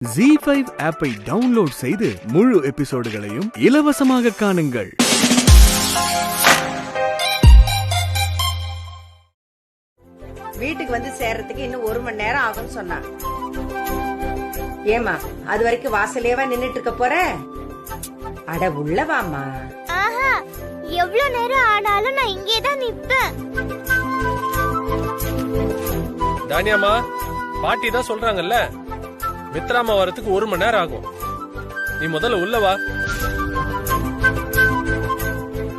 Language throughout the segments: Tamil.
ZEE5 ஆப்பை டவுன்லோட் செய்து முழு எபிசோடுகளையும் இலவசமாக காணுங்கள். வீட்டுக்கு வந்து சேர்றதுக்கு இன்னும் 1 மணி நேரம் ஆகும்னு சொன்னா. ஏமா அது வரைக்கும் வாசலேவா நின்னுட்டு இருக்க போற? அட உள்ளவாமா. ஆஹா, எவ்வளவு நேரம் ஆனாலும் நான் இங்கே தான் நிப்பேன். தானியாமா, பாட்டி தான் சொல்றாங்கல்ல, மித்ராமா வரதுக்கு 1 மணி நேரம் ஆகும். நீ முதல்ல உள்ள வா.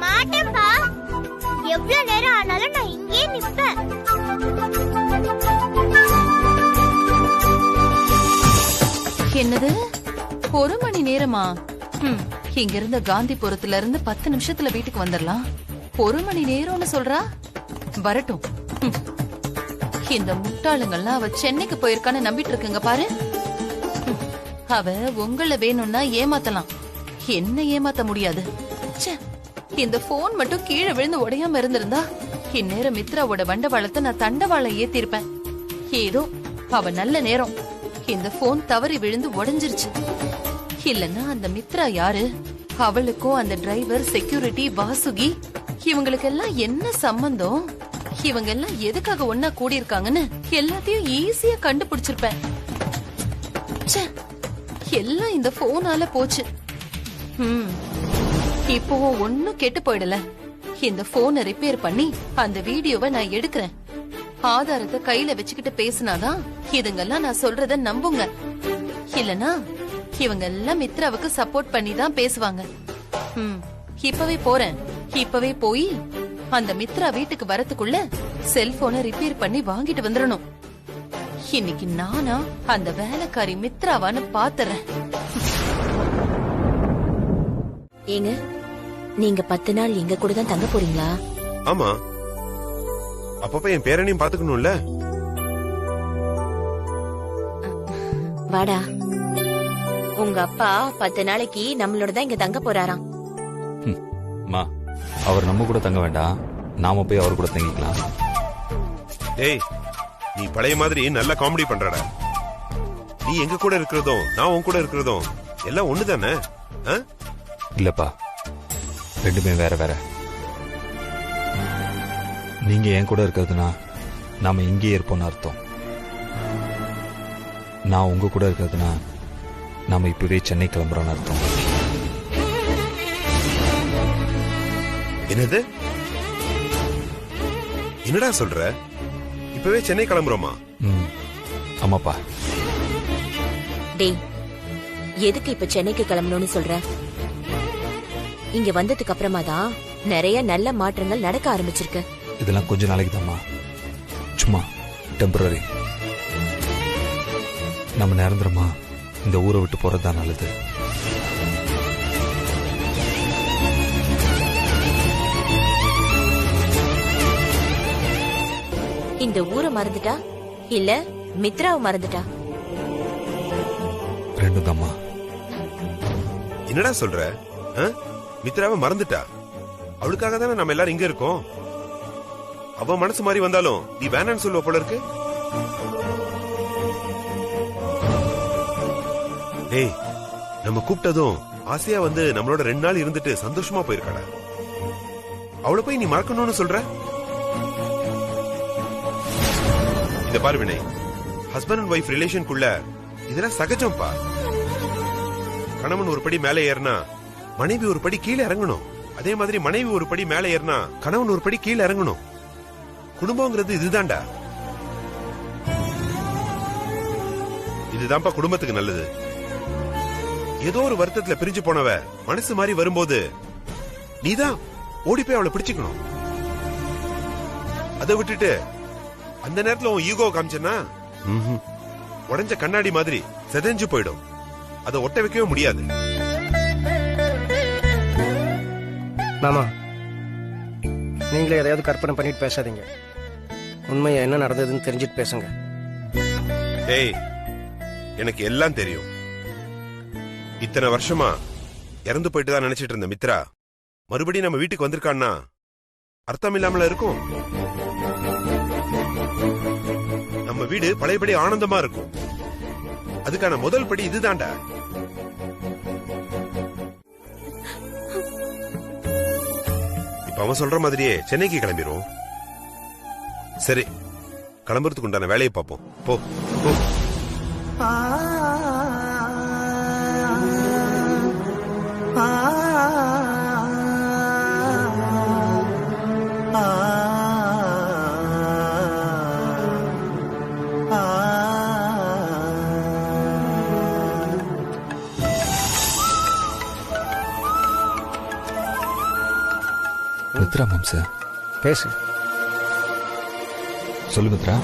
மாட்டேன்பா, எவ்வளவு நேரம் ஆனாலும் நான் இங்கே நிப்பேன். என்னது 1 மணி நேரமா? இங்க இருந்த காந்திபுரத்துல இருந்து 10 நிமிஷத்துல வீட்டுக்கு வந்துடலாம். 1 மணி நேரம்னு சொல்றா? வரட்டும். இந்த முட்டாளுங்கள்லாம் அவ சென்னைக்கு போயிருக்கான்னு நம்பிட்டு இருக்குங்க பாரு. அவ உங்கள வேணும்னா ஏமாத்தலாம், என்ன ஏமாத்த முடியாது. இந்த போன் மட்டும் கீழே விழுந்து உடையாம இருந்திருந்தா இந்நேரம் மித்ராவோட வண்டவாளத்தை நான் தண்டவாளம் ஏத்திருப்பேன். ஏதோ அவ நல்ல நேரம் இந்த போன் தவறி விழுந்து உடைஞ்சிருச்சு. இல்லன்னா அந்த மித்ரா யாரு? அவளுக்கும் அந்த டிரைவர், செக்யூரிட்டி, வாசுகி இவங்களுக்கெல்லாம் என்ன சம்பந்தம்? இவங்க எல்லாம் எதுக்காக ஒன்னா கூடி இருக்காங்கன்னு எல்லாத்தையும் ஈஸியா கண்டுபிடிச்சிருப்பேன். எல்லாம் இந்த போனால போச்சு. இப்போ ஒன்னும் கெட்டு போயிடல. இந்த போனை ரிப்பேர் பண்ணி அந்த வீடியோவை நான் எடுக்கிறேன். ஆதாரத்தை கையில வச்சுக்கிட்டு பேசினாதான் இதுங்கெல்லாம் நான் சொல்றத நம்புங்க. இல்லனா இவங்க எல்லாம் மித்ராவுக்கு சப்போர்ட் பண்ணி தான் பேசுவாங்க. இப்பவே போறேன். இப்பவே போய் அந்த மித்ரா வீட்டுக்கு வரதுக்குள்ள செல்போனை ரிப்பேர் பண்ணி வாங்கிட்டு வந்துடணும். இன்னைக்கு நானா அந்த வேலைக்காரி மித்ராவான்னு பாத்துறேன். ஏங்க, நீங்க 10 நாள் எங்க கூட தான் தங்க போறீங்களா? ஆமா, அப்பப்ப என் பேரனையும் பாத்துக்கணும்ல. வாடா, உங்க அப்பா 10 நாளைக்கு நம்மளோட தான் இங்க தங்க போறாராம். அவர் நம்ம கூட தங்க வேண்டாம், நாம போய் அவர் கூட தங்கிக்கலாம். டேய், நீ பழைய மாதிரி நல்ல காமெடி பண்றடா. நீ எங்க கூட இருக்கிறதும் நான் உன் கூட இருக்கிறதும் எல்லாம் ஒண்ணுதானே? இல்லப்பா, ரெண்டுமே வேற வேற. நீங்க என் கூட இருக்கிறதுனா நாம இங்கேயே இருப்போம்னு அர்த்தம். நான் உங்க கூட இருக்கிறதுனா நாம இப்பவே சென்னை கிளம்புறோம்னு அர்த்தம். என்னது? என்னடா சொல்ற? இப்பவே சென்னை கிளம்புறோமா? ஆமாப்பா. டேய், எதுக்கு இப்ப சென்னைக்கு கிளம்பணும்னு சொல்ற? இங்க வந்ததுக்கு அப்புறமா தான் நிறைய நல்ல மாற்றங்கள் நடக்க ஆரம்பிச்சிருக்கு. இதெல்லாம் கொஞ்ச நாளைக்கு தான்மா, சும்மா டெம்பரரி. நம்ம நிரந்தரமா இந்த ஊரை விட்டு போறதுதான் நல்லது. இந்த ஊரை மறந்துட்டா இல்ல மித்ராவை மறந்துட்டா? ரெண்டும் தாம்மா. என்னடா சொல்ற? மித்ராவை மறந்துட்டா? அவளுக்காக தானே நம்ம எல்லாரும் இங்க இருக்கோம். அவ மனசு மாதிரி வந்தாலும் நீ வேணான்னு சொல்லுவ போல இருக்கு. டேய், நம்ம கூப்பிட்டதும் ஆசையா வந்து நம்மளோட 2 நாள் இருந்துட்டு சந்தோஷமா போயிருக்காடா. அவளை போய் நீ மறக்கணும்னு சொல்ற? இந்த பாரு வினய், ஹஸ்பண்ட் அண்ட் ஒய்ஃப் ரிலேஷனுக்குள்ள இதெல்லாம் சகஜம்பா. கணவன் ஒரு படி மேலே ஏறினா மனைவி ஒரு படி கீழே இறங்கணும். அதே மாதிரி மனைவி ஒரு படி மேலே ஏறினா கணவன் ஒரு படி கீழே இறங்கணும். குடும்பங்கிறது இதுதான்டா. இதுதான்ப்பா குடும்பத்துக்கு நல்லது. ஏதோ ஒரு வருத்தத்துல பிரிஞ்சு போனவ மனசு மாதிரி வரும்போது நீதான் ஓடி போய் அவளை பிடிச்சுக்கணும். அதை விட்டுட்டு அந்த நேரத்துல உன் ஈகோ காமிச்சனா உடைஞ்ச கண்ணாடி மாதிரி செதஞ்சு போயிடும். அதை ஒட்ட வைக்கவே முடியாது. மாமா, நீங்களே எதையாவது கற்பனை பண்ணிட்டு பேசாதீங்க. உண்மையா என்ன நடந்ததுன்னு தெரிஞ்சுட்டு பேசுங்க. டேய், எனக்கு எல்லாம் தெரியும். இத்தனை வருஷமா இறந்து போயிட்டு தான் நினைச்சிட்டு இருந்த மித்ரா மறுபடியும் நம்ம வீட்டுக்கு வந்திருக்கான்னா அர்த்தம் இல்லாமல இருக்கும். நம்ம வீடு பழையபடி ஆனந்தமா இருக்கும். அதுக்கான முதல் படி இதுதான்டா. இப்ப அவன் சொல்ற மாதிரியே சென்னைக்கு கிளம்பிரும். சரி, கிளம்புறதுக்கு உண்டான வேலையை பார்ப்போம். போ போ. மித்ரா மாம்ச பேசு. சொல்லு மித்ரா.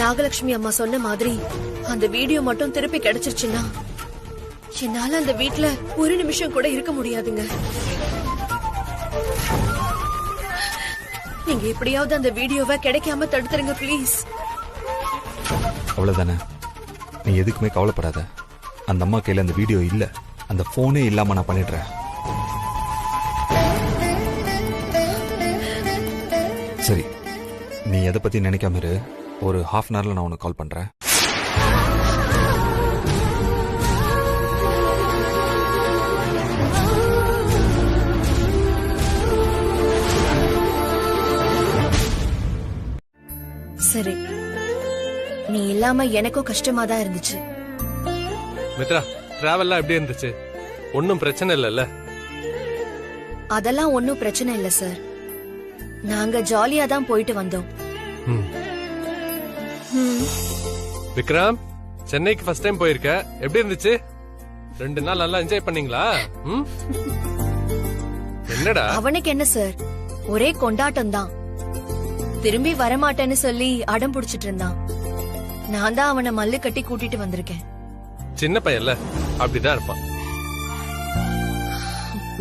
நாகலட்சுமி அம்மா சொன்ன மாதிரி அந்த வீடியோ மட்டும் திருப்பி கிடைச்சிருச்சுன்னா என்னால அந்த வீட்ல ஒரு நிமிஷம் கூட இருக்க முடியாதுங்க. நீங்க எப்படியாவது அந்த வீடியோவை கிடைக்காம தடுத்துருங்க ப்ளீஸ். அவ்வளவுதானே, நீ எதுக்குமே கவலைப்படாத. அந்த அம்மா கையில அந்த வீடியோ இல்ல, அந்த போனே இல்லாம நான் பண்ணிடுறேன். சரி, நீ எதை பத்தி நினைக்காம இரு. ஒரு ஹாஃப் அன் ஹவர்ல நான் உனக்கு கால் பண்றேன். சரி, நீ இல்லாம எனக்கும் கஷ்டமா தான் இருந்துச்சு. மித்ரா, டிராவல்லாம் எப்படி இருந்துச்சு? ஒன்னும் பிரச்சனை இல்லல்ல? அதெல்லாம் ஒன்னும் பிரச்சனை இல்ல சார். நாங்க ஜாலியா தான் போயிட்டு வந்தோம். விக்ரம், சென்னைக்கு ஃபர்ஸ்ட் டைம் போயிருக்க, எப்படி இருந்துச்சு? 2 நாள் நல்லா என்ஜாய் பண்ணீங்களா? என்னடா அவனுக்கு என்ன சார், ஒரே கொண்டாட்டம் தான். திரும்பி வரமாட்டேன்னு சொல்லி அடம் பிடிச்சிட்டு இருந்தான். நான் தான் அவனை மல்லு கட்டி கூட்டிட்டு வந்திருக்கேன். சின்ன பையன்ல, அப்படிதான் இருப்பான்.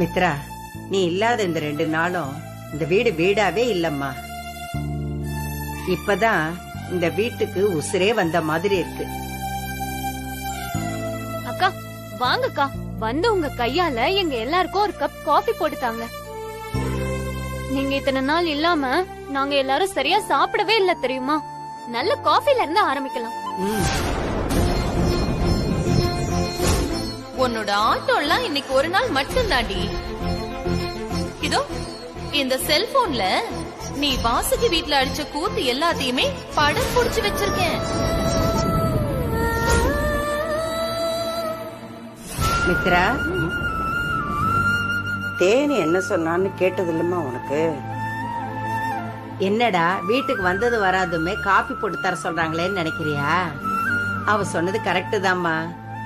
மித்ரா, நீ இல்லாத இந்த 2 நாளும் இந்த வீடு வீடாவே இல்லம்மா. இப்பதான் இந்த வீட்டுக்கு உசுரே வந்த மாதிரி இருக்கு. அக்கா வாங்கக்கா, வந்து உங்க கையால எங்க எல்லாருக்கும் ஒரு கப் காஃபி போட்டு தாங்க. நீங்க இத்தனை நாள் இல்லாம நாங்க எல்லாரும் சரியா சாப்பிடவே இல்ல தெரியுமா? நல்ல காஃபில இருந்து ஆரம்பிக்கலாம். உன்னோட ஆட்டோலாம் இன்னைக்கு ஒரு நாள் மட்டும் தாண்டி. இதோ இந்த செல்போன்ல நீ வாசுகி வீட்ல அடிச்ச கூத்து எல்லாத்தையுமே படம் புடிச்சு வச்சிருக்கேன். மித்ரா, தேனி என்ன சொன்னான்னு கேட்டது இல்லம்மா உனக்கு? என்னடா வீட்டுக்கு வந்தது வராதுமே காபி போட்டு தர சொல்றாங்களேன்னு நினைக்கிறியா? அவ சொன்னது கரெக்டு தாம்மா.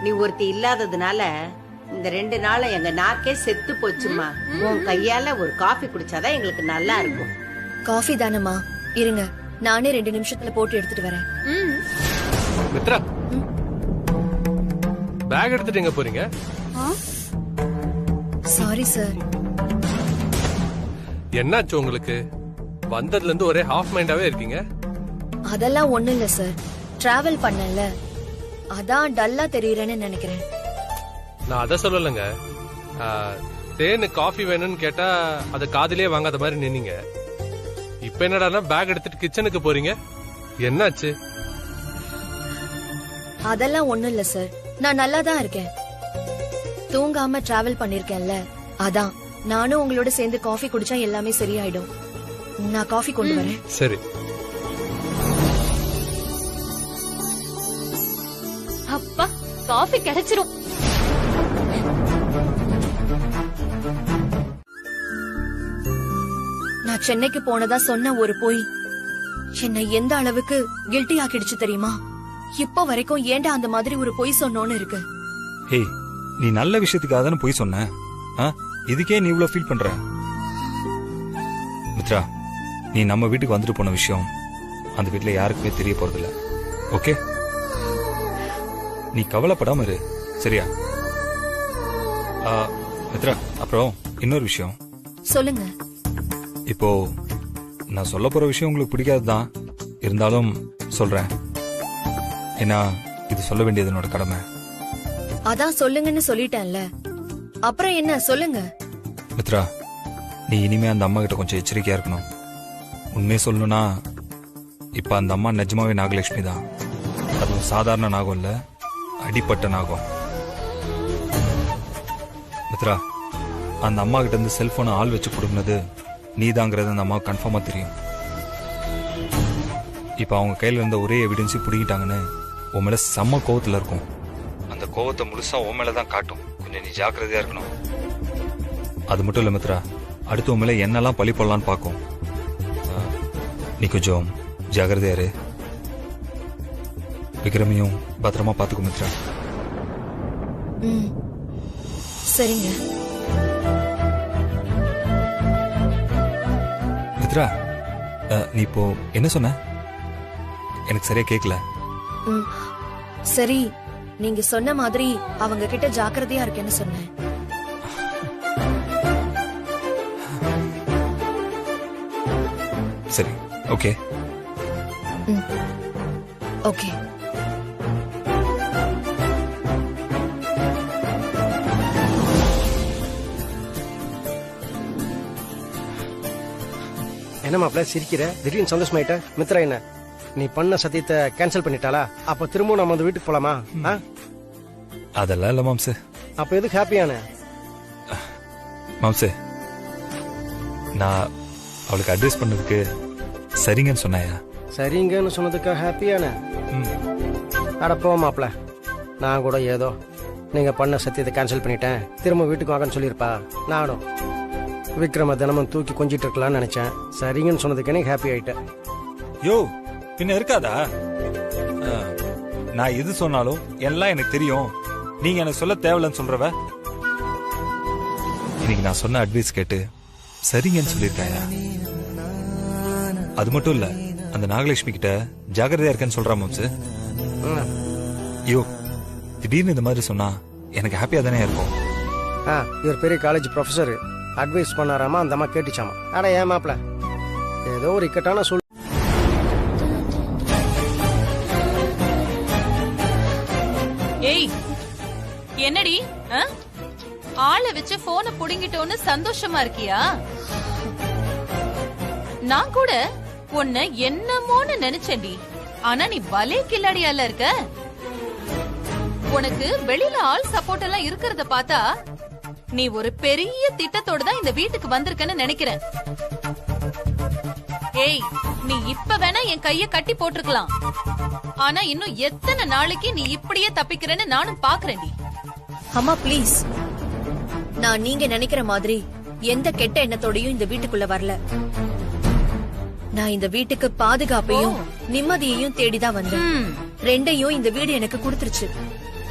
நீ ஒருத்தி இல்லாததுனால இந்த 2 நாள் எங்க நாக்கே செத்து போச்சுமா. உன் கையால ஒரு காஃபி குடிச்சாதான் எங்களுக்கு நல்லா இருக்கும். காஃபி தானம்மா, இருங்க நானே 2 நிமிஷத்துல போட்டு எடுத்துட்டு வரேன். மித்ரா, பேக் எடுத்துட்டு எங்க போறீங்க? Sorry sir. என்னாச்சு உங்களுக்கு? வந்ததுல இருந்து ஒரே ஹாஃப் மைண்டாவே இருக்கீங்க. அதெல்லாம் ஒண்ணும் இல்ல சார், டிராவல் பண்ணல அதான் டல்லா தெரியறேன்னு நினைக்கிறேன். நான் அத சொல்லலங்க. தேனு காஃபி வேணும்னு கேட்டா அத காதிலே வாங்காத மாதிரி நின்னீங்க. இப்ப என்னடானா பேக் எடுத்துட்டு கிச்சனுக்கு போறீங்க, என்னாச்சு? அதெல்லாம் ஒண்ணும் இல்ல சார், நான் நல்லா தான் இருக்கேன். தூங்காம டிராவல் பண்ணிருக்கேன்ல, அதான் நானும் உங்களோட சேர்ந்து காஃபி குடிச்சா எல்லாமே சரியாயிடும். நான் காஃபி கொண்டு வரேன். சரி. அப்பா, காஃபி கிடைச்சிரும். நான் சென்னைக்கு போனதா சொன்ன ஒரு பொய் என்னை எந்த அளவுக்கு கில்ட்டி ஆக்கிடுச்சு தெரியுமா? இப்ப வரைக்கும் ஏன்டா அந்த மாதிரி ஒரு பொய் சொன்னோன்னு இருக்கு. ஹே, நீ நல்ல விஷயத்துக்காக தானே பொய் சொன்ன. இதுக்கே நீ இவ்வளவு ஃபீல் பண்ற? மித்ரா, நீ நம்ம வீட்டுக்கு வந்துட்டு போன விஷயம் அந்த வீட்டுல யாருக்குமே தெரிய போறதில்ல. ஓகே, நீ கவலைப்படாம இரு, சரியா? மித்ரா, அப்புறம் இன்னொரு விஷயம். சொல்லுங்க. இப்போ நான் சொல்ல போற விஷயம் உங்களுக்கு பிடிக்காதுதான், இருந்தாலும் சொல்றேன். ஏன்னா இது சொல்ல வேண்டியது என்னோட கடமை. அதான் சொல்லுங்கன்னு சொல்லிட்டேன்ல, அப்புறம் என்ன சொல்லுங்க. மித்ரா, நீ இனிமே அந்த அம்மா கிட்ட கொஞ்சம் எச்சரிக்கையா இருக்கணும். உண்மையை சொல்லணும்னா இப்ப அந்த அம்மா நிஜமாவே நாகலட்சுமி தான். அது சாதாரண நாகம் இல்ல, அடிப்பட்ட நாகம். மித்ரா, அந்த அம்மா கிட்ட இருந்து செல்போனை ஆள் வச்சு கொடுக்குனது நீதாங்கிறது அந்த அம்மா கன்ஃபார்மா தெரியும். இப்ப அவங்க கையில இருந்த ஒரே எவிடன்ஸ் பிடிக்கிட்டாங்கன்னு உன் மேல செம்ம கோவத்துல இருக்கும். அந்த கோவத்தை முழுசா உன் மேலதான் காட்டும். கொஞ்சம் நீ ஜாக்கிரதையா இருக்கணும். அது மட்டும் இல்ல மித்ரா, அடுத்து உன் மேல என்னெல்லாம் பழி போடலான்னு பாக்கும். நீ கொஞ்சம் ஜாக்கிரதையா இரு. விக்ரமையும் பத்திரமா பாத்துக்கோ மித்ரா. சரிங்க. மித்ரா, நீ இப்போ என்ன சொன்ன? எனக்கு சரியா கேட்கல. சரி, நீங்க சொன்ன மாதிரி அவங்க கிட்ட ஜாக்கிரதையா இருக்கேன்னு சொன்னேன். சரி, ஓகே. ஓகே. என்ன மாப்பிள்ள சிரிக்கிற? திடீர்னு சந்தோஷமாயிட்ட? மித்ரா என்ன நீ பண்ண சத்தியத்தை கேன்சல் பண்ணிட்டாளா? அப்ப திரும்ப நம்ம அந்த வீட்டுக்கு போலாமா? அதெல்லாம் இல்ல மாம்சு. அப்ப எதுக்கு ஹாப்பியான? மாம்சு, நான் அவளுக்கு அட்வைஸ் பண்ணதுக்கு சரிங்கன்னு சொன்னாயா? சரிங்கன்னு சொன்னதுக்கு ஹாப்பியான? அட போ மாப்பிள்ள, நான் கூட ஏதோ நீங்க பண்ண சத்தியத்தை கேன்சல் பண்ணிட்டேன், திரும்ப வீட்டுக்கு வாங்கன்னு சொல்லியிருப்பா. நானும் விக்ரம தினமும் தூக்கி கொஞ்சிட்டு இருக்கலாம்னு நினைச்சேன். சரிங்கன்னு சொன்னதுக்கு எனக்கு ஹாப்பி ஆயிட்டேன். யோ, பின்ன இருக்காதா? நான் எது சொன்னாலும் எல்லாம் எனக்கு தெரியும், நீங்க எனக்கு சொல்ல தேவையில்லைன்னு சொல்றவ இன்னைக்கு நான் சொன்ன அட்வைஸ் கேட்டு சரிங்கன்னு சொல்லியிருக்காயா? அது மட்டும் இல்ல, அந்த நாகலட்சுமி கிட்ட ஜாகிரதையா இருக்கேன்னு சொல்றா மாம்சு. யோ, திடீர்னு இந்த மாதிரி சொன்னா எனக்கு ஹாப்பியா தானே இருக்கும். இவர் பெரிய காலேஜ் ப்ரொஃபசர், அட்வைஸ் பண்ணாராமா, அந்த அம்மா கேட்டுச்சாமா. அட ஏன் மாப்பிள, ஏதோ ஒரு இக்கட்டான சொல். ஏய், என்னடி ஆளை வச்சு போனை புடுங்கிட்டோன்னு சந்தோஷமா இருக்கியா? நான் கூட உன்னை என்னமோன்னு நினைச்சேன்டி. ஆனா நீ பலே கில்லாடியால இருக்க. உனக்கு வெளியில ஆள் சப்போர்ட் எல்லாம் இருக்கிறத பார்த்தா நீ ஒரு பெரிய திட்டத்தோட தான் இந்த வீட்டுக்கு வந்திருக்கன்னு நினைக்கிறேன். ஏய், நீ இப்ப வேணா என் கைய கட்டி போட்டிருக்கலாம், ஆனா இன்னும் எத்தனை நாளைக்கு நீ இப்படியே தப்பிக்கிறேன்னு நானும் பாக்குறேன்டி. அம்மா ப்ளீஸ், நான் நீங்க நினைக்கிற மாதிரி எந்த கெட்ட எண்ணத்தோடையும் இந்த வீட்டுக்குள்ள வரல. நான் இந்த வீட்டுக்கு பாதுகாப்பையும் நிம்மதியையும் தேடிதான் வந்தேன். ரெண்டையும் இந்த வீடு எனக்கு கொடுத்துருச்சு.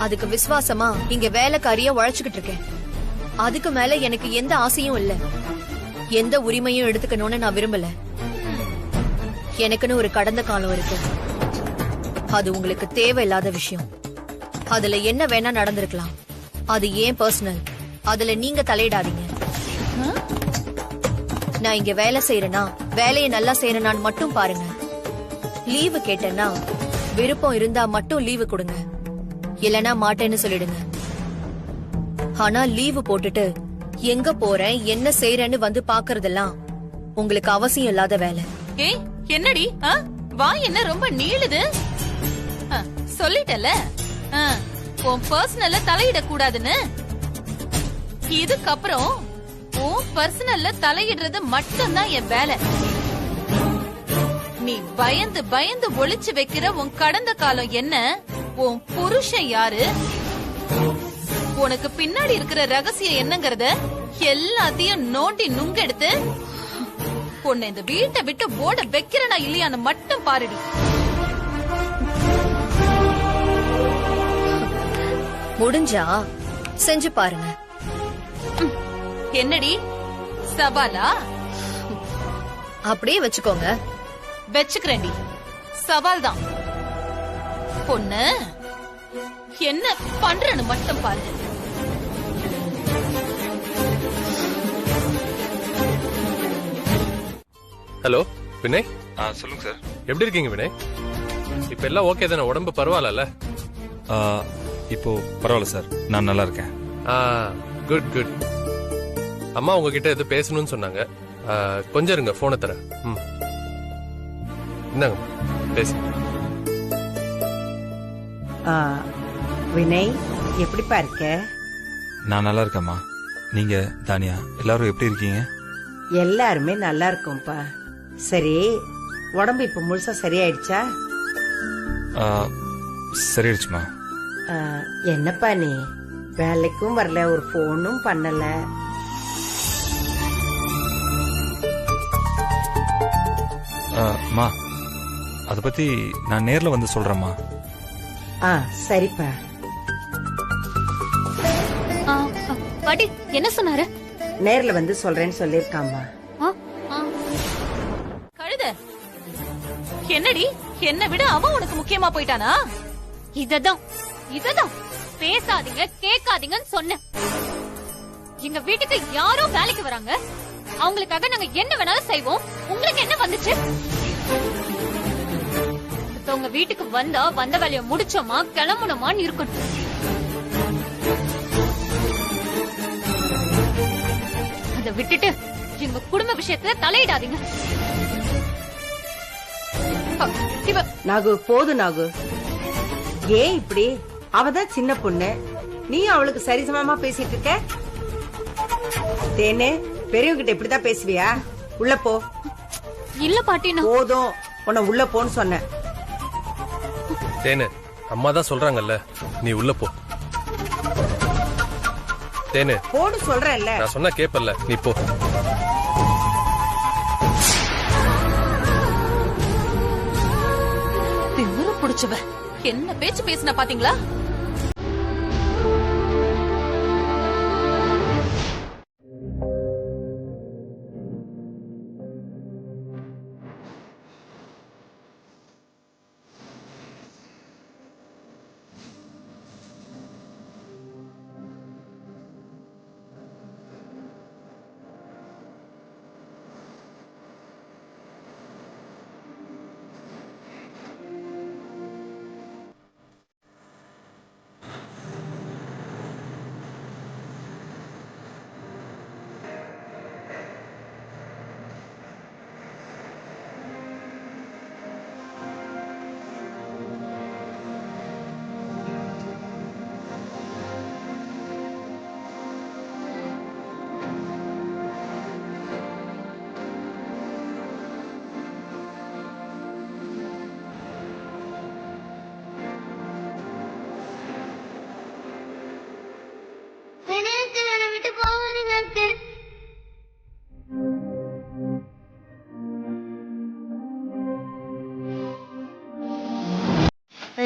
அதுக்கு விசுவாசமா இங்க வேலைக்காரியா உழைச்சுக்கிட்டு இருக்கேன். அதுக்கு மேல எனக்கு எந்த ஆசையும் இல்ல, எந்த உரிமையும் எடுத்துக்கணும்னு நான் விரும்பல. எனக்குன்னு ஒரு கடந்த காலம் இருக்கு, அது உங்களுக்கு தேவையில்லாத விஷயம். அதுல என்ன வேணா நடந்திருக்கலாம், அது ஏன் பர்சனல், அதுல நீங்க தலையிடாதீங்க. நான் இங்க வேலை செய்யறேனா வேலையை நல்லா செய்யறேனான்னு மட்டும் பாருங்க. லீவு கேட்டேன்னா விருப்பம் இருந்தா மட்டும் லீவு கொடுங்க, இல்லனா மாட்டேன்னு சொல்லிடுங்க. ஆனா லீவு போட்டுட்டு எங்க போறேன் என்ன செய்யறேன்னு வந்து பாக்குறதெல்லாம் உங்களுக்கு அவசியம் இல்லாத வேலை. ஏய், என்னடி வா, என்ன ரொம்ப நீளுது? சொல்லிட்டல உன் பர்சனல்ல தலையிட கூடாதுன்னு. இதுக்கப்புறம் உன் பர்சனல்ல தலையிடுறது மட்டும்தான் என் வேலை. நீ பயந்து பயந்து ஒளிச்சு வைக்கிற உன் கடந்த காலம் என்ன, உன் புருஷன் யாரு, உனக்கு பின்னாடி இருக்கிற ரகசியம் என்னங்கறத எல்லாத்தையும் நோண்டி நுங்கெடுத்து உன்னை இந்த வீட்டை விட்டு ஓட வைக்கிறனா இல்லையான்னு மட்டும் பாருடி. முடிஞ்சா செஞ்சு பாருங்க. என்னடி சவாலா? அப்படியே வச்சுக்கோங்க. வச்சுக்கிறேன்டி, சவால் தான். பொண்ணு என்ன பண்றன்னு மட்டும் பாரு. ஹலோ வினய், சொல்லுங்க சார். எப்படி இருக்கீங்க வினய்? இப்ப எல்லாம் ஓகே தானே? உடம்பு பரவாயில்ல? இப்போ பரவாயில்ல சார், நான் நல்லா இருக்கேன். Good good. அம்மா உங்ககிட்ட எது பேசணும்னு சொன்னாங்க. கொஞ்சம் இருங்க, போனை தரேன். இந்தாங்க பேசு. வினய், எப்படிப்பா இருக்க? நான் நல்லா இருக்கேம்மா. நீங்க தானியா எல்லாரும் எப்படி இருக்கீங்க? எல்லாருமே நல்லா இருக்கோம்ப்பா. சரி, உடம்பு இப்ப முழுசா சரியாயிடுச்சா? சரியாயிடுச்சுமா. என்னப்பா நீ வேலைக்கும் வரல, ஒரு போனும் பண்ணல. அம்மா, அத பத்தி நான் நேர்ல வந்து சொல்றேம்மா. சரிப்பா. பாட்டி என்ன சொன்னாரு? நேர்ல வந்து சொல்றேன்னு சொல்லிருக்காமா. கழுத என்னடி, என்ன விட அவன் உனக்கு முக்கியமா போயிட்டானா? இததான் பேசாதீங்க கேட்காதீங்கன்னு சொன்னேன். எங்க வீட்டுக்கு யாரோ வேலைக்கு வராங்க, அவங்களுக்காக நாங்க என்ன வேணாலும் செய்வோம். உங்களுக்கு என்ன வந்துச்சு? உங்க வீட்டுக்கு வந்தா வந்த வேலைய முடிச்சோமா கிளம்பணுமான்னு இருக்கணும். அதை விட்டுட்டு எங்க குடும்ப விஷயத்துல தலையிடாதீங்க. நாகு, போதும் நாகு. ஏன் இப்படி? அவதான் சின்ன பொண்ணு, நீ அவளுக்கு சரிசமமா பேசிட்டு இருக்க. தேனே, பெரியவங்க கிட்ட இப்படிதான் பேசுவியா? உள்ள போ. இல்ல பாட்டி, போதும், உன்னை உள்ள போன்னு சொன்னேன். தேனு, அம்மா தான் சொல்றாங்கல்ல, நீ உள்ள போ. தேனு, போன்னு சொல்றேன்ல. நான் சொன்னா கேப்பல்ல, நீ போ. திமிரு புடிச்சவ என்ன பேச்சு பேசின பாத்தீங்களா?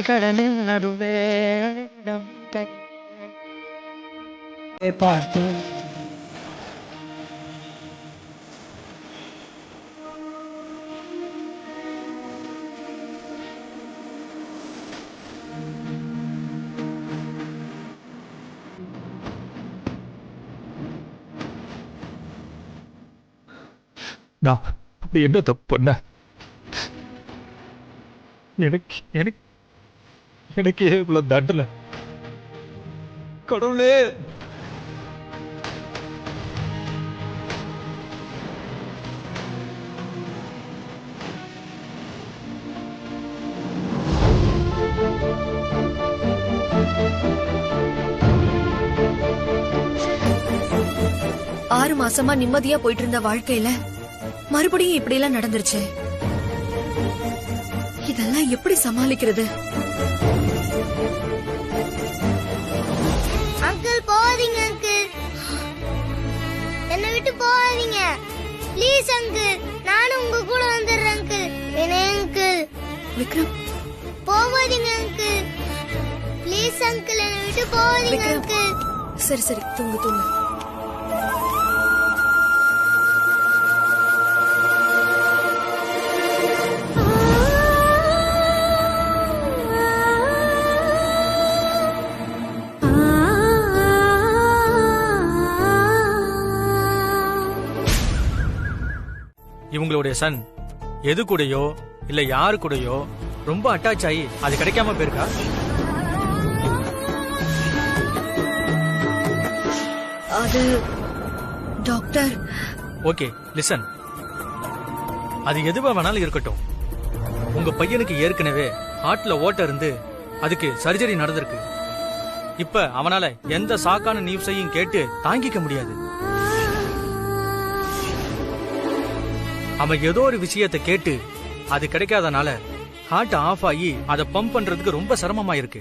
கடலில் நடுவே பார்த்து நான் அப்படி என்ன தப்பு பண்ண? எனக்கு எனக்கு எனக்கு இவ்வளவு தண்டனை? கடவுளே! ஆறு மாசமா நிம்மதியா போயிட்டு இருந்த வாழ்க்கையில மறுபடியும் இப்படி எல்லாம் நடந்துருச்சு. இதெல்லாம் எப்படி சமாளிக்கிறது? அங்கிள் போகாதீங்க அங்கிள், என்னை விட்டு போகாதீங்க ப்ளீஸ் அங்கிள். நானும் உங்க கூட வந்துடுறேன் அங்கிள். வினய் அங்கிள். விக்ரம், போகாதீங்க அங்கிள் ப்ளீஸ் அங்கிள், என்னை விட்டு போகாதீங்க அங்கிள். சரி சரி, தூங்கு தூங்கு. இவங்களுடைய சன் எது கூடயோ இல்ல யாரு கூடயோ ரொம்ப அட்டாச் ஆகி அது கிடைக்காம போயிருக்கா? அது டாக்டர். ஓகே லிசன், அது எதுவா வேணாலும் இருக்கட்டும். உங்க பையனுக்கு ஏற்கனவே ஹார்ட்ல ஓட்ட இருந்து அதுக்கு சர்ஜரி நடந்திருக்கு. இப்ப அவனால எந்த சாக்கான நியூஸையும் கேட்டு தாங்கிக்க முடியாது. அவன் ஏதோ ஒரு விஷயத்தை கேட்டு அது கிடைக்காதனால ஹார்ட் ஆஃப் ஆகி அதை பம்ப் பண்றதுக்கு ரொம்ப சிரமமா இருக்கு.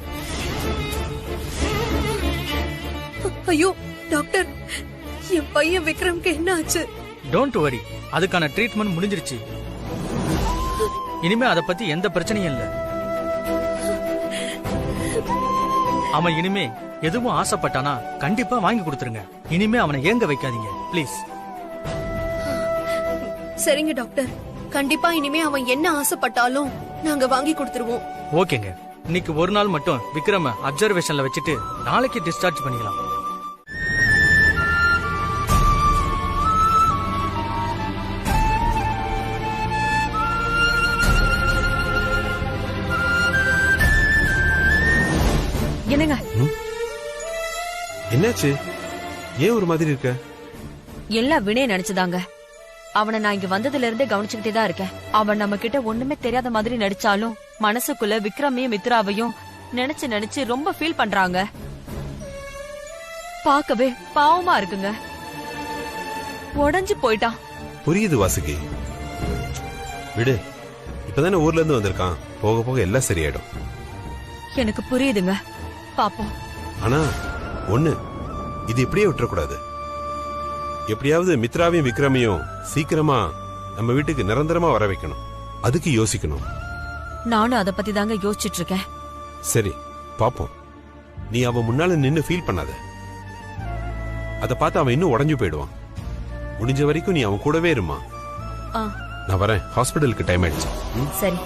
ஐயோ டாக்டர், என் பையன் விக்ரம்க்கு என்ன ஆச்சு? டோன்ட் வரி, அதுக்கான ட்ரீட்மெண்ட் முடிஞ்சிருச்சு. இனிமே அத பத்தி எந்த பிரச்சனையும் இல்ல. அவன் இனிமே எதுவும் ஆசைப்பட்டானா கண்டிப்பா வாங்கி கொடுத்துருங்க. இனிமே அவனை ஏங்க வைக்காதீங்க ப்ளீஸ். சரிங்க டாக்டர், கண்டிப்பா இனிமே அவன் என்ன ஆசைப்பட்டாலும் நாங்க வாங்கி கொடுத்துருவோம். ஓகேங்க, இன்னைக்கு ஒரு நாள் மட்டும் விக்ரம அப்சர்வேஷன்ல வச்சுட்டு நாளைக்கு டிஸ்சார்ஜ் பண்ணிக்கலாம். என்னங்க என்னாச்சு? ஏன் ஒரு மாதிரி இருக்க? எல்லாம் வினய நினைச்சுதாங்க. அவனை நான் இங்க வந்ததுல இருந்தே கவனிச்சுக்கிட்டே தான் இருக்கேன். அவன் நம்ம கிட்ட ஒண்ணுமே தெரியாத மாதிரி நடிச்சாலும் மனசுக்குள்ள விக்ரமையும் மித்ராவையும் நினைச்சு நினைச்சு ரொம்ப ஃபீல் பண்றாங்க. பார்க்கவே பாவமா இருக்குங்க. உடைஞ்சு போயிட்டான். புரியுது வாசுகி, விடு. இப்பதானே ஊர்ல இருந்து வந்திருக்கான், போக போக எல்லாம் சரியாயிடும். எனக்கு புரியுதுங்க, பாப்போம். ஆனா ஒண்ணு, இது இப்படியே விட்டுறக்கூடாது. எப்படியாவது மித்ராவையும் விக்ரமையும் சீக்கிரமா நம்ம வீட்டுக்கு நிரந்தரமா வர வைக்கணும். அதுக்கு யோசிக்கணும். நானும் அத பத்தி தாங்க யோசிச்சுட்டு இருக்கேன். சரி பாப்போம். நீ அவன் முன்னால நின்னு ஃபீல் பண்ணாத. அத பார்த்து அவன் இன்னும் உடைஞ்சு போயிடுவான். முடிஞ்ச வரைக்கும் நீ அவன் கூடவே இருமா. நான் வரேன், ஹாஸ்பிடலுக்கு டைம் ஆயிடுச்சு. சரி.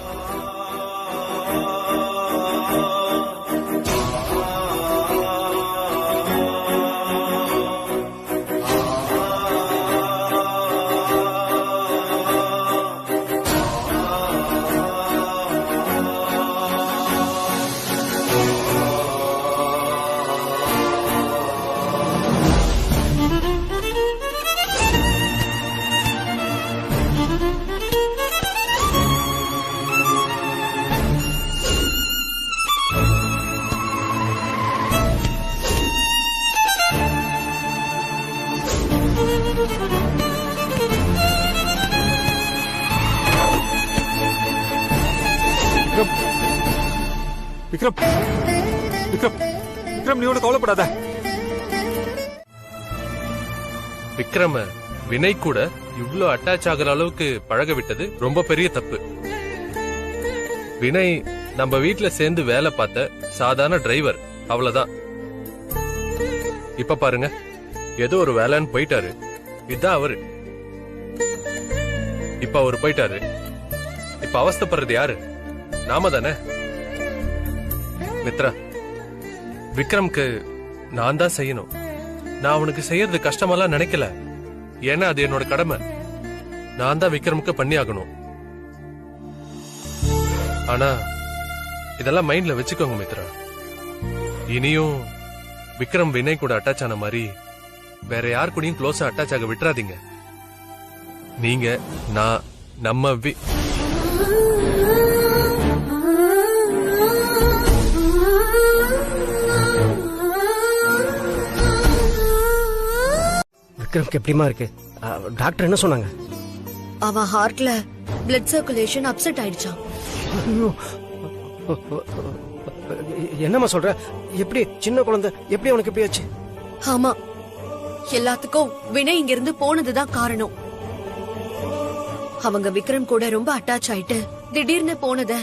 விக்ரம், விக்ரம், விக்ரம், நீ ஒன்னும் கவலைப்படாத. விக்ரம வினய் கூட இவ்ளோ அட்டாச் ஆகுற அளவுக்கு பழக விட்டது ரொம்ப பெரிய தப்பு. வினய் நம்ம வீட்ல சேர்ந்து வேலை பார்த்த சாதாரண டிரைவர், அவ்வளவுதான். இப்ப பாருங்க, ஏதோ ஒரு வேலைன்னு போயிட்டாரு. இதான் அவரு. இப்ப அவரு போயிட்டாரு. இப்ப அவஸ்தைப்படுறது யாரு? நாம தானே. மித்ரா, விக்ரம்க்கு நான் தான் செய்யணும். நான் அவனுக்கு செய்யறது கஷ்டமெல்லாம் நினைக்கல. ஏன்னா அது என்னோட கடமை. நான் தான் விக்ரமுக்கு பண்ணி ஆகணும். ஆனா இதெல்லாம் மைண்ட்ல வச்சுக்கோங்க மித்ரா. இனியும் விக்ரம் வினய் கூட அட்டாச் ஆன மாதிரி வேற யார் கூடயும் க்ளோஸா அட்டாச் ஆக விட்டுறாதீங்க. நீங்க, நான், நம்ம விக்ரம்க்கு எப்படிமா இருக்கு? டாக்டர் என்ன சொன்னாங்க? அவன் ஹார்ட்ல பிளட் சர்க்குலேஷன் அப்செட் ஆயிடுச்சான். என்னம்மா சொல்ற? எப்படி சின்ன குழந்தை எப்படி அவனுக்கு எப்படி ஆச்சு? ஆமா, எல்லாத்துக்கும் வினய் இங்க இருந்து போனதுதான் காரணம். அவங்க விக்ரம் கூட ரொம்ப அட்டாச் ஆயிட்டு திடீர்னு போனத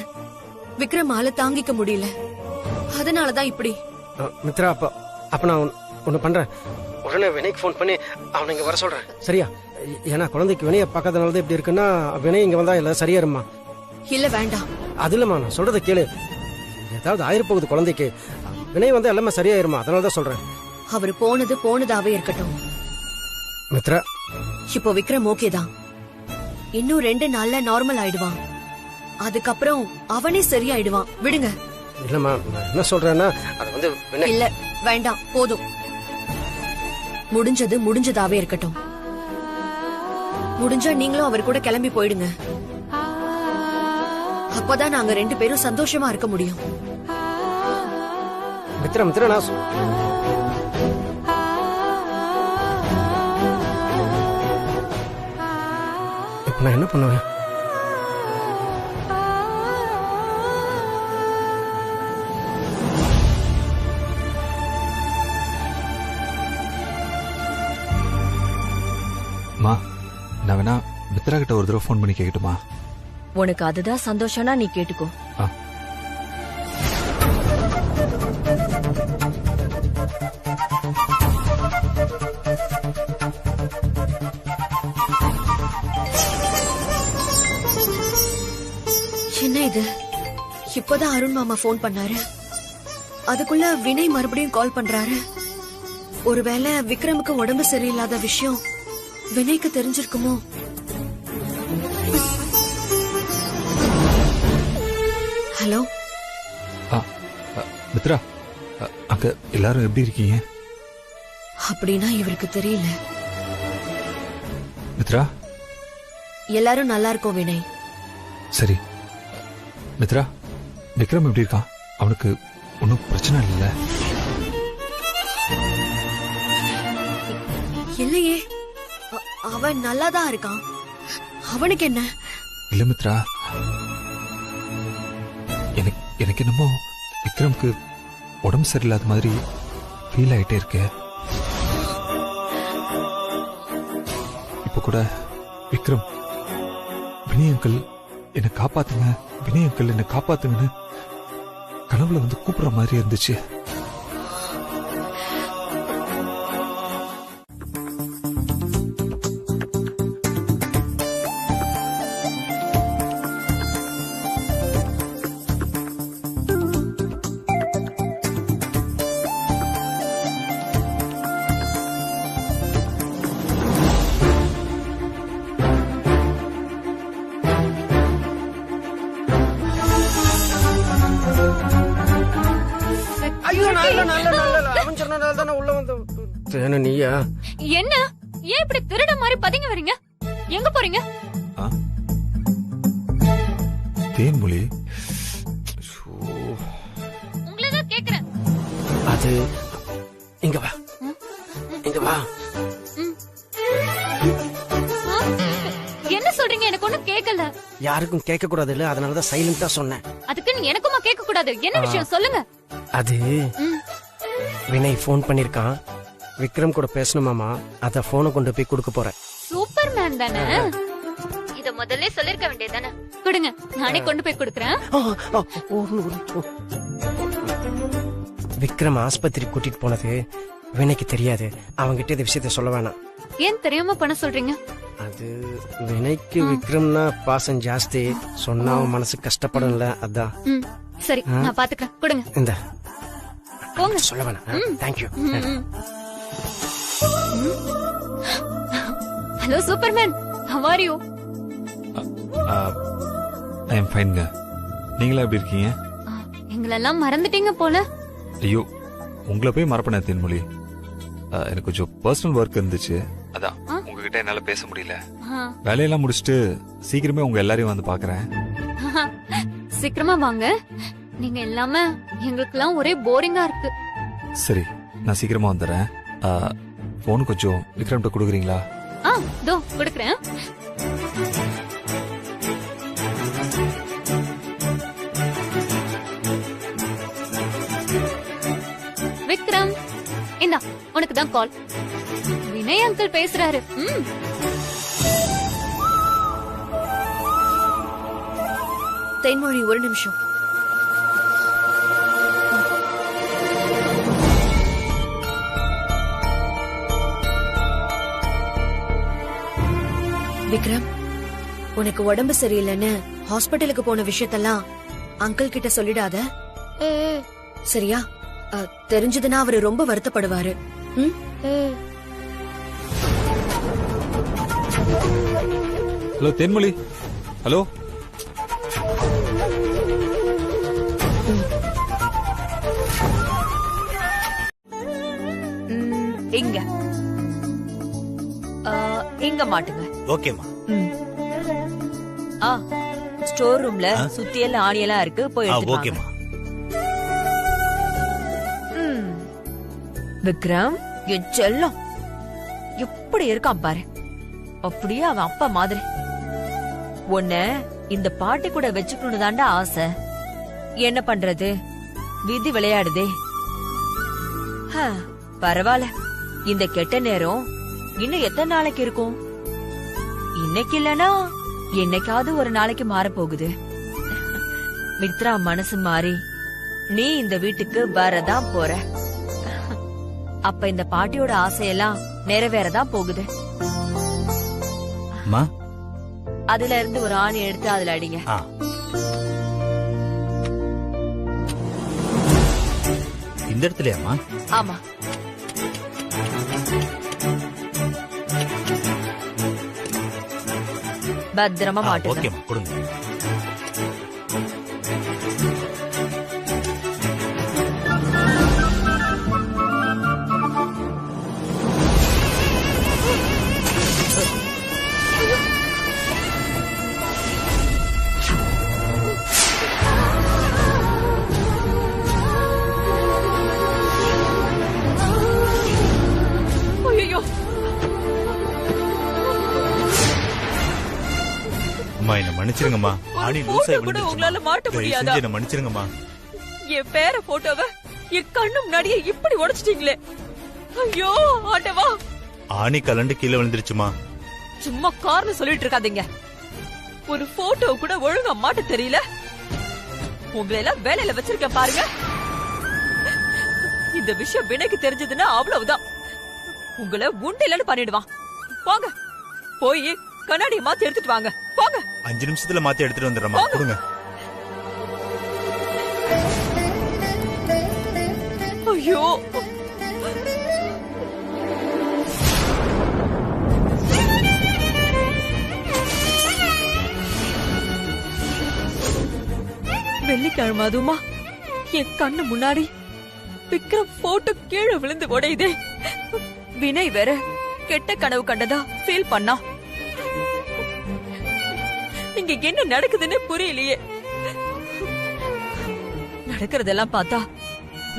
விக்ரமால தாங்கிக்க முடியல. அதனாலதான் இப்படி. மித்ரா, அப்ப நான் ஒண்ணு பண்றேன். உடனே வினய்க்கு போன் பண்ணி அவனை இங்க வர சொல்றேன், சரியா? ஏன்னா குழந்தைக்கு வினய பார்க்கறதுனாலதான் இப்படி இருக்குன்னா வினய் இங்க வந்தா எல்லாம் சரியாருமா. இல்ல வேண்டாம். அது இல்லம்மா, நான் சொல்றதை கேளு. ஏதாவது ஆயிரப்போகுது குழந்தைக்கு. வினய் வந்தா எல்லாமே சரியாயிருமா, அதனாலதான் சொல்றேன். அவர் போனதாவே இருக்கட்டும் மித்ரா. இப்போ விக்ரம் ஓகே தான். இன்னும் 2 நாள்ல நார்மல் ஆயிடுவான். அதுக்கப்புறம் அவனே சரியாயிடுவான். விடுங்க. இல்லம்மா, நான் என்ன சொல்றேன்னா அது வந்து இல்ல வேண்டாம், போதும். முடிஞ்சது முடிஞ்சதாவே இருக்கட்டும். முடிஞ்சா நீங்களும் அவர் கூட கிளம்பி போயிடுங்க. அப்பதான் நாங்க 2 பேரும் சந்தோஷமா இருக்க முடியும். மித்ரா மித்ரா, நான் இப்ப நான் என்ன பண்ணுவேன்? மா, நான் வேணா மித்ரா கிட்ட ஒரு தடவை ஃபோன் பண்ணி கேட்கட்டுமா? உனக்கு அதுதான் சந்தோஷம்னா நீ கேட்டுக்கோ. என்ன இது? இப்பதான் அருண் மாமா போன் பண்ணாரு. அதுக்குள்ள வினய் மறுபடியும் கால் பண்றாரு. ஒருவேளை விக்ரமுக்கு உடம்பு சரியில்லாத விஷயம் வினய்க்கு தெரிஞ்சிருக்குமோ? ஹலோ மித்ரா, அங்க எல்லாரும் எப்படி இருக்கீங்க? அப்படின்னா இவருக்கு தெரியல. மித்ரா, எல்லாரும் நல்லா இருக்கோம் வினய். சரி. மித்ரா, விக்ரம் எப்படி இருக்கான்? அவனுக்கு ஒன்னும் பிரச்சனை இல்ல? இல்லையே, அவன் நல்லாதான் இருக்கான். அவனுக்கு என்ன? இல்ல மித்ரா, எனக்கு என்னமோ விக்ரம்க்கு உடம்பு சரியில்லாத மாதிரி ஃபீல் ஆயிட்டே இருக்கு. இப்ப கூட விக்ரம், வினய் அங்கிள் என்னை காப்பாத்துங்க, வினய் அங்கிள் என்னை காப்பாத்துங்கன்னு கனவுல வந்து கூப்பிடுற மாதிரி இருந்துச்சு. நீயா? என்ன ஏன் இப்படி திருட மாதிரி பதுங்கி வரீங்க? எங்க போறீங்க? தேன்மொழி, உங்களதான் கேக்குறேன். அது இங்க வா, இங்க வா. என்ன சொல்றீங்க? எனக்கு ஒண்ணும் கேட்கல. யாருக்கும் கேட்க கூடாது இல்ல, அதனாலதான் சைலண்டா சொன்னேன். அதுக்கு எனக்குமா கேட்க கூடாது? என்ன விஷயம் சொல்லுங்க. அது வினய் போன் பண்ணிருக்கான். விக்ரம் கூட பேசணுமாமா, அத போனை கொண்டு போய் கொடுக்க போறேன். சூப்பர் மேன் தானே? இத முதல்ல சொல்லிருக்க வேண்டியதானே? கொடுங்க, நானே கொண்டு போய் கொடுக்கறேன். விக்ரம் ஆஸ்பத்திரி கூட்டிட்டு போனது வினய்க்கு தெரியாது. அவங்கிட்ட இந்த விஷயத்த சொல்ல வேணாம். ஏன் தெரியாம பண்ண சொல்றீங்க? அது வினய்க்கு விக்ரம்னா பாசம் ஜாஸ்தி. சொன்னா அவன் மனசு கஷ்டப்படும்ல, அதான். சரி, நான் பாத்துக்கிறேன். கொடுங்க. இந்த போங்க. சொல்ல வேணாம். Thank you. Hello Superman, how are you? ஐ அம் ஃபைன்ங்க. நீங்களா எப்படி இருக்கீங்க? எங்களெல்லாம் மறந்துட்டீங்க போல. ஐயோ, உங்களை போய் மறப்பேன் தேன்மொழி. எனக்கு கொஞ்சம் பர்சனல் ஒர்க் இருந்துச்சு, அதான் உங்ககிட்ட என்னால பேச முடியல. வேலையெல்லாம் முடிச்சுட்டு சீக்கிரமே உங்க எல்லாரையும் வந்து பாக்குறேன். சீக்கிரமா வாங்க. நீங்க இல்லாம எங்களுக்கெல்லாம் ஒரே போரிங்கா இருக்கு. சரி, நான் சீக்கிரமா வந்துடுறேன். போன் கொஞ்சம் விக்ரம்கிட்ட கொடுக்குறீங்களா? தோ கொடுக்குறேன். விக்ரம், இந்தா உனக்கு தான் கால். வினய் அங்கிள் பேசுறாரு. தேன்மொழி, ஒரு நிமிஷம். விக்ரம், உனக்கு உடம்பு சரியில்லைன்னு ஹாஸ்பிட்டலுக்கு போன விஷயத்தெல்லாம் அங்கிள் கிட்ட சொல்லிடாத, சரியா? தெரிஞ்சதுன்னா அவரு ரொம்ப வருத்தப்படுவாரு. Hello Thenmozhi, hello. இங்க இங்க மாட்டுங்க. ஓகேமா. ஸ்டோர் ரூம்ல சுத்தியெல்லாம் ஆணியெல்லாம் இருக்கு, போய் எடுத்துட்டு ஓகேமா. விக்ரம் என் செல்லம் எப்படி இருக்கான் பாரு, அப்படியே அவன் அப்பா மாதிரி. உன்ன இந்த பாட்டி கூட வச்சுக்கணும் தாண்டா ஆசை. என்ன பண்றது, விதி விளையாடுதே. பரவாயில்ல, இந்த கெட்ட நேரம் இன்னும் எத்தனை நாளைக்கு இருக்கும்? இன்னைக்கு இல்லனா என்னைக்காவது ஒரு நாளைக்கு மாறப்போகுது. மித்ரா மனசு மாறி நீ இந்த வீட்டுக்கு வரதான் போற. அப்ப இந்த பாட்டியோட ஆசையெல்லாம் நிறைவேறதான் போகுது. அதுல இருந்து ஒரு ஆணி எடுத்து அதுல அடிங்க. இந்த இடத்துலயாமா? ஆமா. பத்திரமா மாட்டு. ஓகேமா, கொடுங்க. என்ன மன்னிச்சிருங்கம்மா. ஆணி லூசா கூட உங்களால மாட்ட முடியாதா? என்ன மன்னிச்சிருங்கம்மா. என் பேர போட்டோவை என் கண்ணு முன்னாடியே இப்படி உடைச்சிட்டீங்களே. ஐயோ ஆண்டவா. ஆணி கலண்டு கீழே விழுந்துருச்சுமா. சும்மா காரணம் சொல்லிட்டு இருக்காதீங்க. ஒரு போட்டோ கூட ஒழுங்கா மாட்ட தெரியல. உங்களை எல்லாம் வேலையில வச்சிருக்கேன் பாருங்க. இந்த விஷயம் வினைக்கு தெரிஞ்சதுன்னா அவ்வளவுதான். உங்களை உண்டிலன்னு பண்ணிடுவான். போங்க, போய் கண்ணாடியை மாத்தி எடுத்துட்டு வாங்க. போங்க. 5 நிமிஷத்துல மாத்தி எடுத்துட்டு வந்துடுறேம்மா. கொடுங்க. ஐயோ, வெள்ளிக்கிழமை அதுமா என் கண்ணு முன்னாடி விக்ரம் போட்டோ கீழே விழுந்து உடையுதே. வினய் வேற கெட்ட கனவு கண்டதா ஃபீல் பண்ணா. இங்க என்ன நடக்குதுன்னு புரியலையே. நடக்கிறதெல்லாம் பார்த்தா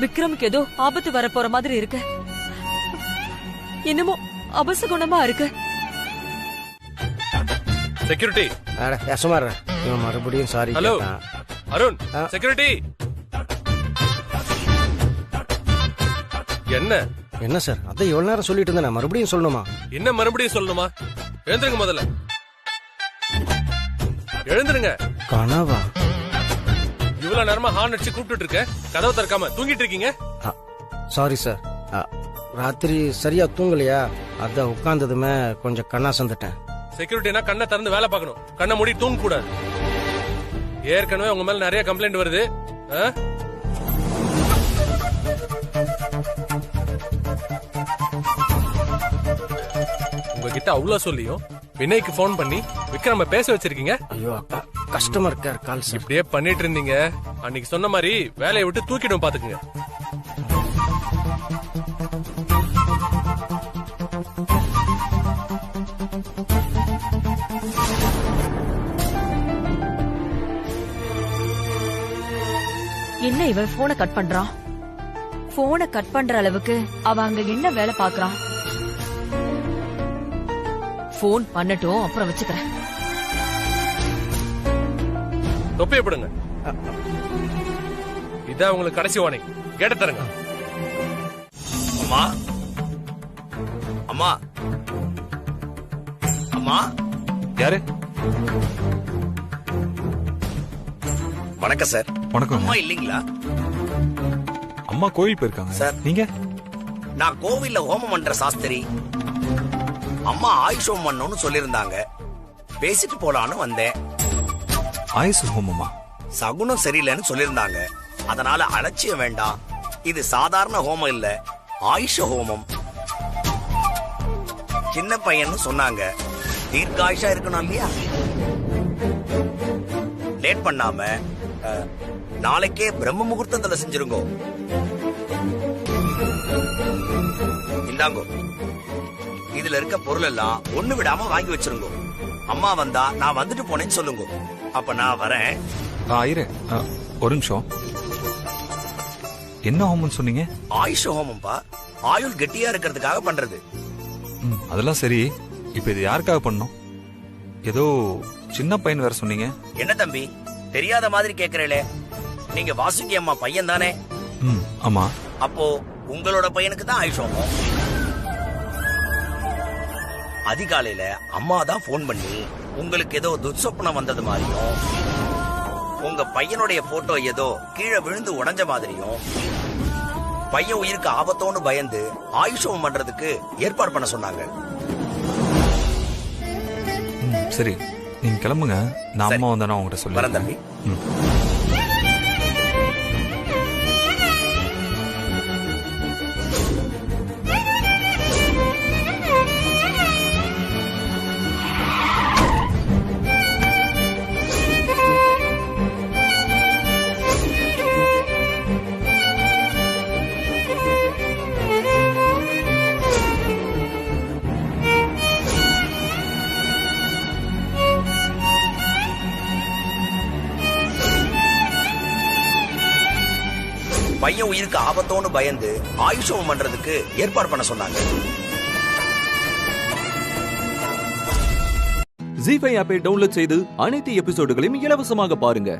விக்ரமுக்கு ஏதோ ஆபத்து வர போற மாதிரி இருக்கு. என்னமோ அபசகுணமா இருக்கு. செக்யூரிட்டி. சுமார் மறுபடியும் சாரி. Hello Arun, security. என்ன என்ன சார், அதான் எவ்வளவு நேரம் சொல்லிட்டு இருந்தேன், மறுபடியும் சொல்லணுமா? என்ன மறுபடியும் சொல்லணுமா? எழுந்துருங்க, முதல்ல எழுந்துருங்க. கனவா? இவ்வளவு நேரமா ஹார்ன் அடிச்சு கூப்பிட்டு இருக்க, கதவை திறக்காம தூங்கிட்டு இருக்கீங்க. சாரி சார், ராத்திரி சரியா தூங்கலையா, அதான் உட்கார்ந்ததுமே கொஞ்சம் கண்ணா சந்துட்டேன். செக்யூரிட்டினா கண்ணை திறந்து வேலை பார்க்கணும், கண்ணை மூடி தூங்க கூடாது. ஏற்கனவே உங்க மேல நிறைய கம்ப்ளைண்ட் வருது. உங்ககிட்ட அவ்வளவு சொல்லியும் வினய்க்கு போன் பண்ணி விக்ரம பேச வச்சிருக்கீங்க. ஐயோ, கஸ்டமர் கேர் கால். இப்படியே பண்ணிட்டு இருந்தீங்க, அன்னைக்கு சொன்ன மாதிரி வேலையை விட்டு தூக்கிடும் பாத்துக்குங்க. என்ன இவன் போனை கட் பண்றான்? போனை கட் பண்ற அளவுக்கு அவ அங்க என்ன வேலை பாக்குறான்? போன் பண்ணட்டும், அப்புறம் வச்சுக்கிறேன். தொப்பையை போடுங்க. இதான் உங்களுக்கு கடைசி வார்னிங். கேட்ட தருங்க. அம்மா, அம்மா, அம்மா. யாரு? வணக்கம் சார். வணக்கம். அம்மா இல்லீங்களா? அம்மா கோயில் போயிருக்காங்க சார். நீங்க? நான் கோவில்ல ஹோமம் பண்ற சாஸ்திரி. அம்மா ஆயுஷ் ஹோமம் பண்ணணும்னு சொல்லிருந்தாங்க, பேசிட்டு போலான்னு வந்தேன். ஆயுஷ் ஹோமமா? சகுனம் சரியில்லைன்னு சொல்லிருந்தாங்க, அதனால அலட்சியம் வேண்டாம். இது சாதாரண ஹோமம் இல்ல, ஆயுஷ ஹோமம். சின்ன பையன்னு சொன்னாங்க, தீர்க்காயுஷா இருக்கணும் இல்லையா? லேட் பண்ணாம நாளைக்கே பிரம்ம முகூர்த்தத்துல செஞ்சிருங்கோ. இந்தாங்கோ, இதுல இருக்க பொருள் எல்லாம் ஒண்ணு விடாம வாங்கி வச்சிருங்கோ. அம்மா வந்தா நான் வந்துட்டு போனேன்னு சொல்லுங்க. அப்ப நான் வரேன். இரு ஒரு நிமிஷம். என்ன ஹோமம் சொன்னீங்க? ஆயுஷ ஹோமம்பா. ஆயுள் கெட்டியா இருக்கிறதுக்காக பண்றது. அதெல்லாம் சரி. இப்ப இது யாருக்காக பண்ணோம்? ஏதோ சின்ன பையன் வேற சொன்னீங்க. என்ன தம்பி தெரியாத மாதிரி கேக்குறீங்களே? நீங்க வாசுகி அம்மா பையன் தானே? ஆமா. அப்போ உங்களோட பையனுக்கு தான் ஆயுஷ் ஹோமம். அதிகாலையில அம்மா தான் போன் பண்ணி உங்களுக்கு ஏதோ துர்சொப்பனம் வந்தது மாதிரியும், உங்க பையனுடைய போட்டோ ஏதோ கீழே விழுந்து உடைஞ்ச மாதிரியும், பையன் உயிருக்கு ஆபத்தோன்னு பயந்து ஆயுஷம் பண்றதுக்கு ஏற்பாடு பண்ண சொன்னாங்க. சரி, நீங்க கிளம்புங்க. நான் அம்மா வந்தா உங்ககிட்ட சொல்ல வரேன் தம்பி. பையன் உயிருக்கு ஆபத்தோன்னு பயந்து ஆயுஷம் பண்றதுக்கு ஏற்பாடு பண்ண சொன்னாங்க. ஜீ5 ஆப்பை டவுன்லோட் செய்து அனைத்து எபிசோடுகளையும் இலவசமாக பாருங்க.